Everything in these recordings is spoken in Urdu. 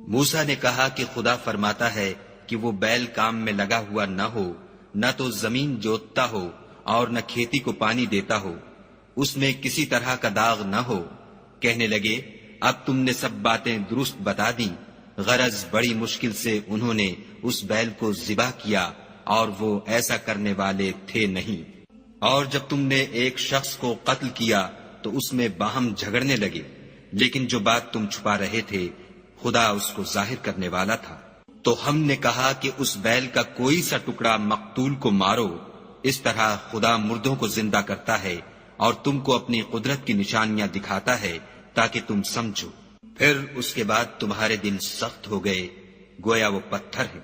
موسیٰ نے کہا کہ خدا فرماتا ہے کہ وہ بیل کام میں لگا ہوا نہ ہو، نہ تو زمین جوتتا ہو اور نہ کھیتی کو پانی دیتا ہو، اس میں کسی طرح کا داغ نہ ہو۔ کہنے لگے اب تم نے سب باتیں درست بتا دیں۔ غرض بڑی مشکل سے انہوں نے اس بیل کو ذبح کیا اور وہ ایسا کرنے والے تھے نہیں۔ اور جب تم نے ایک شخص کو قتل کیا تو اس میں باہم جھگڑنے لگے، لیکن جو بات تم چھپا رہے تھے خدا اس کو ظاہر کرنے والا تھا۔ تو ہم نے کہا کہ اس بیل کا کوئی سا ٹکڑا مقتول کو مارو، اس طرح خدا مردوں کو زندہ کرتا ہے اور تم کو اپنی قدرت کی نشانیاں دکھاتا ہے تاکہ تم سمجھو۔ پھر اس کے بعد تمہارے دل سخت ہو گئے، گویا وہ پتھر ہیں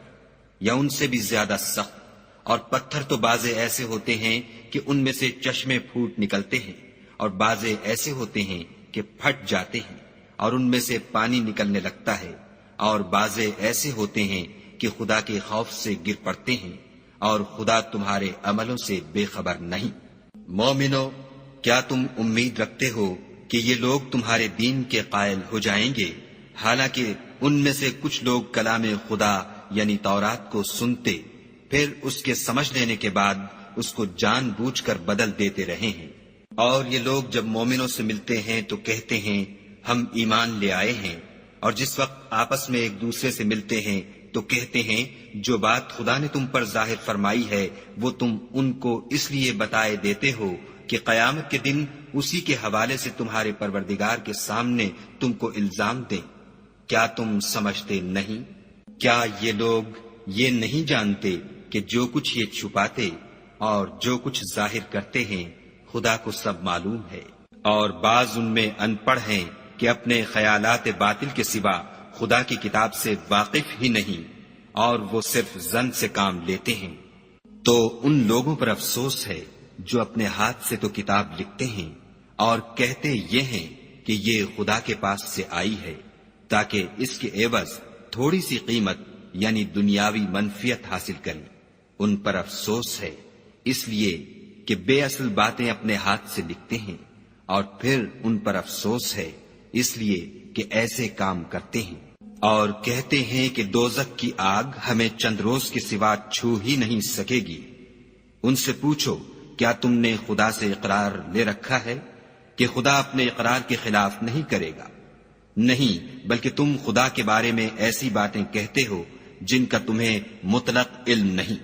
یا ان سے بھی زیادہ سخت۔ اور پتھر تو بعضے ایسے ہوتے ہیں کہ ان میں سے چشمے پھوٹ نکلتے ہیں، اور بعضے ایسے ہوتے ہیں کہ پھٹ جاتے ہیں اور ان میں سے پانی نکلنے لگتا ہے، اور بعضے ایسے ہوتے ہیں کہ خدا کے خوف سے گر پڑتے ہیں، اور خدا تمہارے عملوں سے بے خبر نہیں۔ مومنو، کیا تم امید رکھتے ہو کہ یہ لوگ تمہارے دین کے قائل ہو جائیں گے، حالانکہ ان میں سے کچھ لوگ کلام خدا یعنی تورات کو سنتے پھر اس کے سمجھ لینے کے بعد اس کو جان بوجھ کر بدل دیتے رہے ہیں۔ اور یہ لوگ جب مومنوں سے ملتے ہیں تو کہتے ہیں ہم ایمان لے آئے ہیں، اور جس وقت آپس میں ایک دوسرے سے ملتے ہیں تو کہتے ہیں جو بات خدا نے تم پر ظاہر فرمائی ہے وہ تم ان کو اس لیے بتائے دیتے ہو کہ قیامت کے دن اسی کے حوالے سے تمہارے پروردگار کے سامنے تم کو الزام دیں۔ کیا تم سمجھتے نہیں؟ کیا یہ لوگ یہ نہیں جانتے کہ جو کچھ یہ چھپاتے اور جو کچھ ظاہر کرتے ہیں خدا کو سب معلوم ہے؟ اور بعض ان میں ان پڑھ ہیں کہ اپنے خیالات باطل کے سوا خدا کی کتاب سے واقف ہی نہیں، اور وہ صرف ظن سے کام لیتے ہیں۔ تو ان لوگوں پر افسوس ہے جو اپنے ہاتھ سے تو کتاب لکھتے ہیں اور کہتے یہ ہیں کہ یہ خدا کے پاس سے آئی ہے تاکہ اس کے عوض تھوڑی سی قیمت یعنی دنیاوی منفیت حاصل کریں۔ ان پر افسوس ہے اس لیے کہ بے اصل باتیں اپنے ہاتھ سے لکھتے ہیں، اور پھر ان پر افسوس ہے اس لیے کہ ایسے کام کرتے ہیں۔ اور کہتے ہیں کہ دوزخ کی آگ ہمیں چند روز کے سوا چھو ہی نہیں سکے گی۔ ان سے پوچھو کیا تم نے خدا سے اقرار لے رکھا ہے کہ خدا اپنے اقرار کے خلاف نہیں کرے گا؟ نہیں، بلکہ تم خدا کے بارے میں ایسی باتیں کہتے ہو جن کا تمہیں مطلق علم نہیں۔